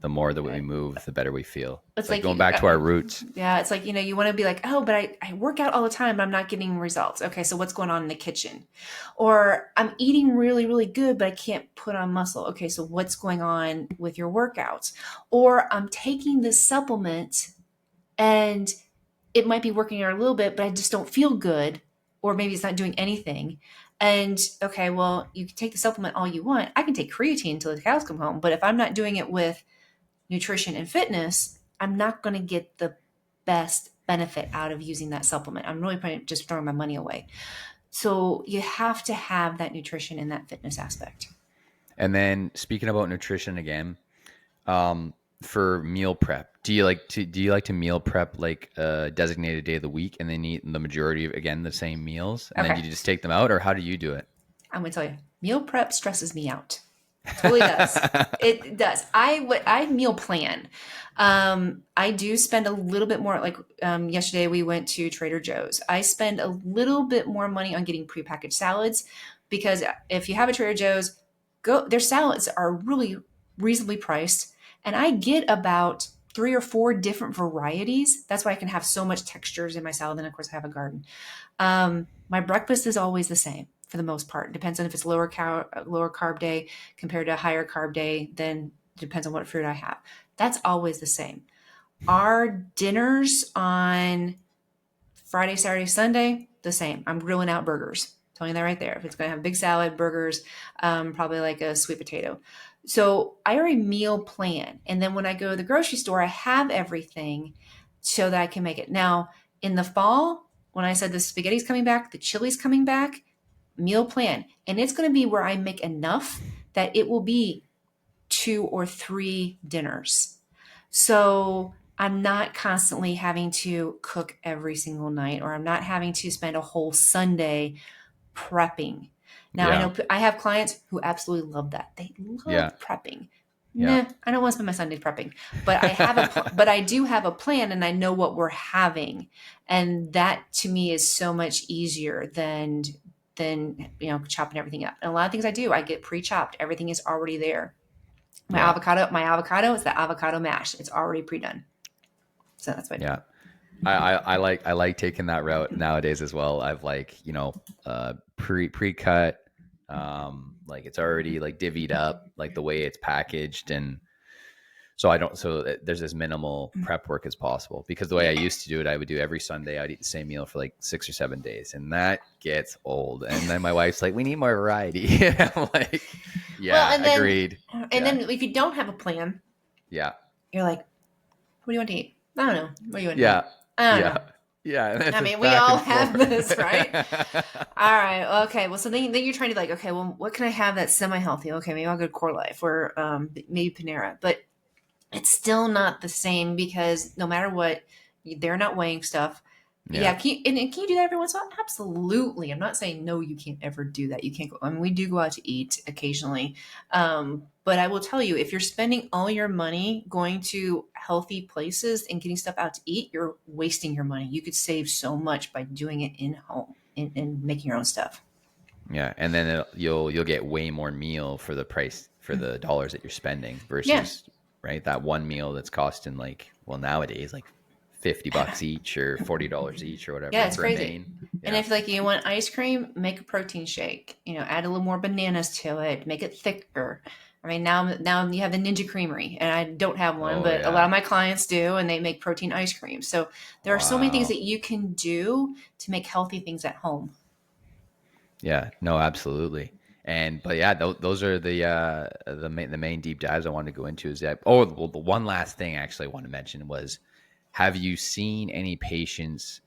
the more that we move, the better we feel. It's like like going back to our roots. Yeah. It's like, you want to be like, oh, but I work out all the time, but I'm not getting results. Okay. So what's going on in the kitchen? Or I'm eating really, really good, but I can't put on muscle. Okay. So what's going on with your workouts? Or I'm taking this supplement and it might be working out a little bit, but I just don't feel good. Or maybe it's not doing anything. And okay, well, you can take the supplement all you want. I can take creatine until the cows come home. But if I'm not doing it with nutrition and fitness, I'm not going to get the best benefit out of using that supplement. I'm really just throwing my money away. So you have to have that nutrition and that fitness aspect. And then speaking about nutrition again, for meal prep, do you like to meal prep like a designated day of the week and then eat the majority of, again, the same meals, and then you just take them out, or how do you do it? I'm going to tell you, meal prep stresses me out. It totally does. It does. I meal plan. I do spend a little bit more, like yesterday we went to Trader Joe's. I spend a little bit more money on getting prepackaged salads, because if you have a Trader Joe's, their salads are really reasonably priced. And I get about 3 or 4 different varieties. That's why I can have so much textures in my salad. And of course I have a garden. My breakfast is always the same for the most part. It depends on if it's lower carb day compared to a higher carb day, then it depends on what fruit I have. That's always the same. Our dinners on Friday, Saturday, Sunday, the same. I'm grilling out burgers. I'm telling you that right there. If it's going to have a big salad, burgers, probably like a sweet potato. So I already meal plan. And then when I go to the grocery store, I have everything so that I can make it. Now, in the fall, when I said the spaghetti's coming back, the chili's coming back, meal plan. And it's going to be where I make enough that it will be 2 or 3 dinners. So I'm not constantly having to cook every single night, or I'm not having to spend a whole Sunday prepping. Now, I know I have clients who absolutely love that. They love prepping. Nah, I don't want to spend my Sundays prepping, but I do have a plan, and I know what we're having. And that to me is so much easier than chopping everything up. And a lot of things I do, I get pre-chopped. Everything is already there. My avocado is the avocado mash. It's already pre-done. So that's what I do. Yeah. I like taking that route nowadays as well. I've pre-cut, like it's already like divvied up, like the way it's packaged. And so there's as minimal prep work as possible, because the way I used to do it, I would do every Sunday, I'd eat the same meal for like 6 or 7 days, and that gets old. And then my wife's like, we need more variety. I'm like, agreed. And then if you don't have a plan, you're like, what do you want to eat? I don't know. What do you want to eat? I don't know. Yeah. I mean, we all have this, right? All right. Okay. Well, so then you're trying to like, okay, well, what can I have that's semi-healthy? Okay, maybe I'll go to Core Life or maybe Panera. But it's still not the same, because no matter what, they're not weighing stuff. Yeah. Can you do that every once in a while? Absolutely. I'm not saying no, you can't ever do that. You can't go. I mean, we do go out to eat occasionally. But I will tell you, if you're spending all your money going to healthy places and getting stuff out to eat, you're wasting your money. You could save so much by doing it in home and making your own stuff. Yeah. And then you'll get way more meal for the price, for the dollars that you're spending versus, right, that one meal that's costing nowadays, like $50 each or $40 each or whatever. Yeah, it's crazy. And if you want ice cream, make a protein shake. Add a little more bananas to it, make it thicker. I mean, now you have the Ninja Creamery, and I don't have one, a lot of my clients do, and they make protein ice cream. So there are so many things that you can do to make healthy things at home. Yeah, no, absolutely. Those are the main deep dives I wanted to go into. The one last thing actually I want to mention was, have you seen any patients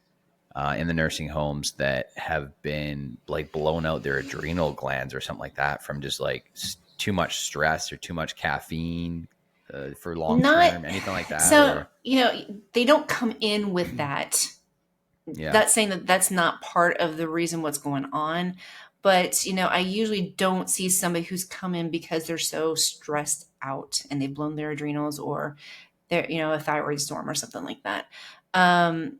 in the nursing homes that have been like blown out their adrenal glands or something like that from just like too much stress or too much caffeine for long term, anything like that? So, they don't come in with that. Yeah. That's saying that that's not part of the reason what's going on. But, I usually don't see somebody who's come in because they're so stressed out and they've blown their adrenals, or they're, a thyroid storm or something like that.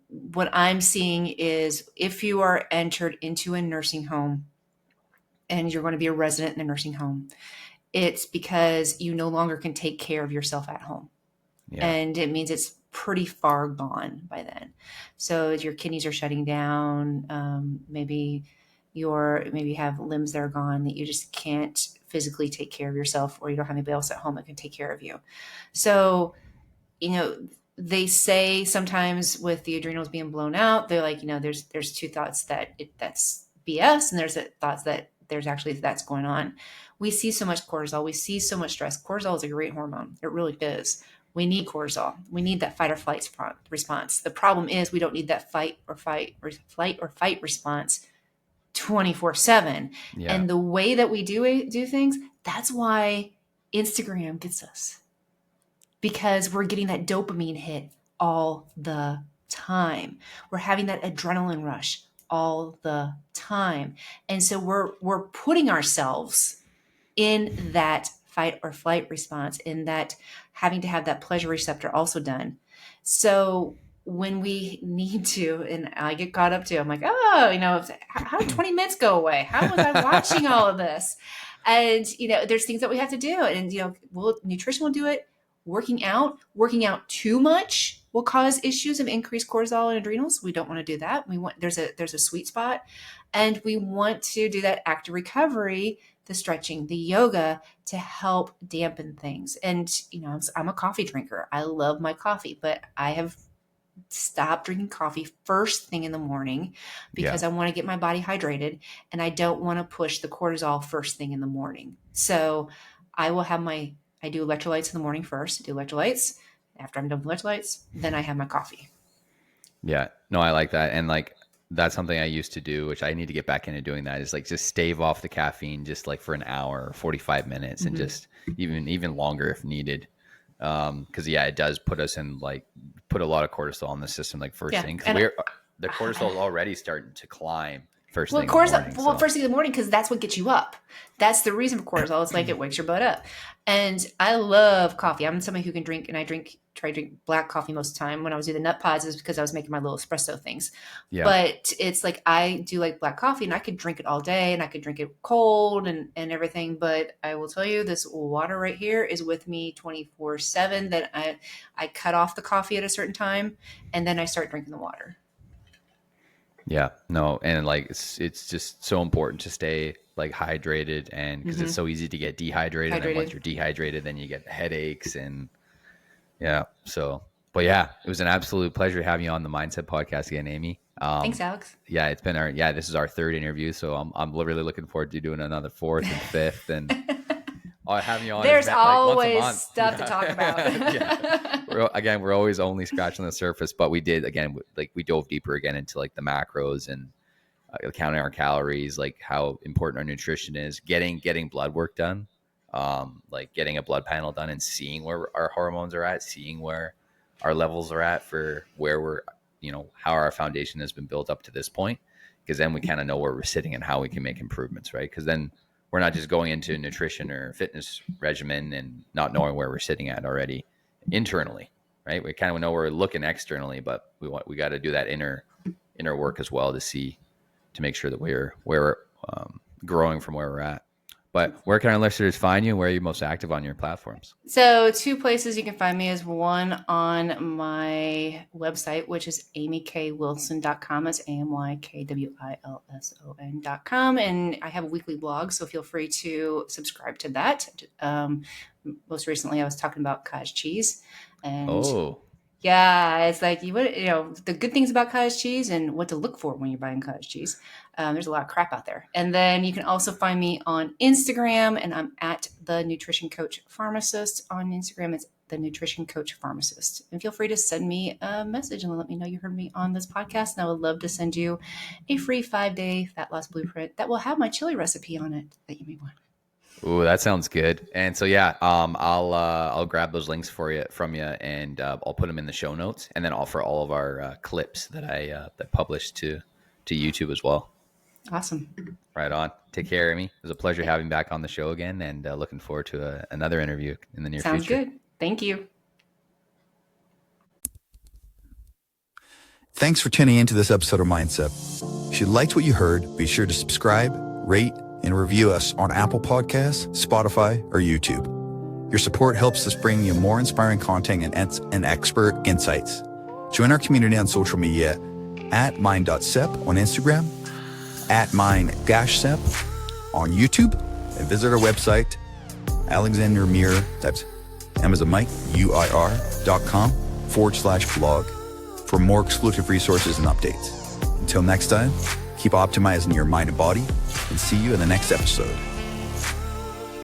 What I'm seeing is, if you are entered into a nursing home and you're going to be a resident in a nursing home, it's because you no longer can take care of yourself at home. Yeah. And it means it's pretty far gone by then. So your kidneys are shutting down. Maybe you have limbs that are gone that you just can't physically take care of yourself, or you don't have anybody else at home that can take care of you. So, they say sometimes with the adrenals being blown out, they're like, there's two thoughts that's BS, and there's thoughts that that's going on. We see so much cortisol. We see so much stress. Cortisol is a great hormone. It really is. We need cortisol. We need that fight or flight response. The problem is we don't need that flight or fight response 24/7. Yeah. And the way that we do things, that's why Instagram gets us. Because we're getting that dopamine hit all the time. We're having that adrenaline rush all the time. And so we're putting ourselves in that fight or flight response, in that having to have that pleasure receptor also done. So when we need to, and I get caught up too, I'm like, how did 20 minutes go away? How was I watching all of this? And, there's things that we have to do. And, nutrition will do it. Working out too much will cause issues of increased cortisol and adrenals. We don't want to do that. There's a sweet spot, and we want to do that active recovery, the stretching, the yoga, to help dampen things. And, I'm a coffee drinker. I love my coffee, but I have stopped drinking coffee first thing in the morning because I want to get my body hydrated, and I don't want to push the cortisol first thing in the morning. So I will have I do electrolytes in the morning first. I do electrolytes. After I'm done with electrolytes, then I have my coffee. Yeah. No, I like that. And that's something I used to do, which I need to get back into doing, that is just stave off the caffeine just for an hour or 45 minutes and just even longer if needed. Cause it does put us in put a lot of cortisol in the system, first thing. Cause the cortisol is already starting to climb. First thing in the morning, first thing in the morning, because that's what gets you up. That's the reason for cortisol. It's it wakes your butt up. And I love coffee. I'm somebody who can drink, and try to drink black coffee most of the time. When I was doing the nut pods, is because I was making my little espresso things. Yeah. But it's I do black coffee, and I could drink it all day, and I could drink it cold and everything. But I will tell you, this water right here is with me 24/7. That I cut off the coffee at a certain time, and then I start drinking the water. Yeah, no. And it's just so important to stay hydrated, and because it's so easy to get dehydrated. And then once you're dehydrated, then you get headaches and but it was an absolute pleasure having you on the MindCep Podcast again, Amy. Thanks, Alex. Yeah, it's been this is our third interview. So I'm really looking forward to doing another fourth and fifth, and I'll have you on. There's always once a month. Stuff to talk about. We're always only scratching the surface, but we did, again, we dove deeper again into the macros and counting our calories, how important our nutrition is, getting blood work done, getting a blood panel done and seeing where our hormones are at, seeing where our levels are at for where we're, how our foundation has been built up to this point, because then we kind of know where we're sitting and how we can make improvements, right? Because then we're not just going into nutrition or fitness regimen and not knowing where we're sitting at already internally, right? We kind of know we're looking externally, but we got to do that inner work as well to make sure that we're growing from where we're at. But where can our listeners find you? Where are you most active on your platforms? So 2 places you can find me is one on my website, which is amykwilson.com. It's AMYKWILSON.com. And I have a weekly blog, so feel free to subscribe to that. Most recently, I was talking about cottage cheese. And yeah, it's the good things about cottage cheese and what to look for when you're buying cottage cheese. There's a lot of crap out there. And then you can also find me on Instagram, and I'm at the Nutrition Coach Pharmacist. On Instagram, it's the Nutrition Coach Pharmacist. And feel free to send me a message and let me know you heard me on this podcast. And I would love to send you a free 5-day fat loss blueprint that will have my chili recipe on it that you may want. Ooh, that sounds good. And so, I'll grab those links from you, and I'll put them in the show notes, and then offer all of our clips that I publish to YouTube as well. Awesome. Right on. Take care, Amy. It was a pleasure having you back on the show again, and looking forward to another interview in the near future. Sounds good. Thank you. Thanks for tuning into this episode of MindCep. If you liked what you heard, be sure to subscribe, rate, and review us on Apple Podcasts, Spotify, or YouTube. Your support helps us bring you more inspiring content and expert insights. Join our community on social media at mind.cep on Instagram, at mind-cep on YouTube, and visit our website, Alexander Muir, that's Amazon Mike, UIR.com/blog for more exclusive resources and updates. Until next time, keep optimizing your mind and body, and see you in the next episode.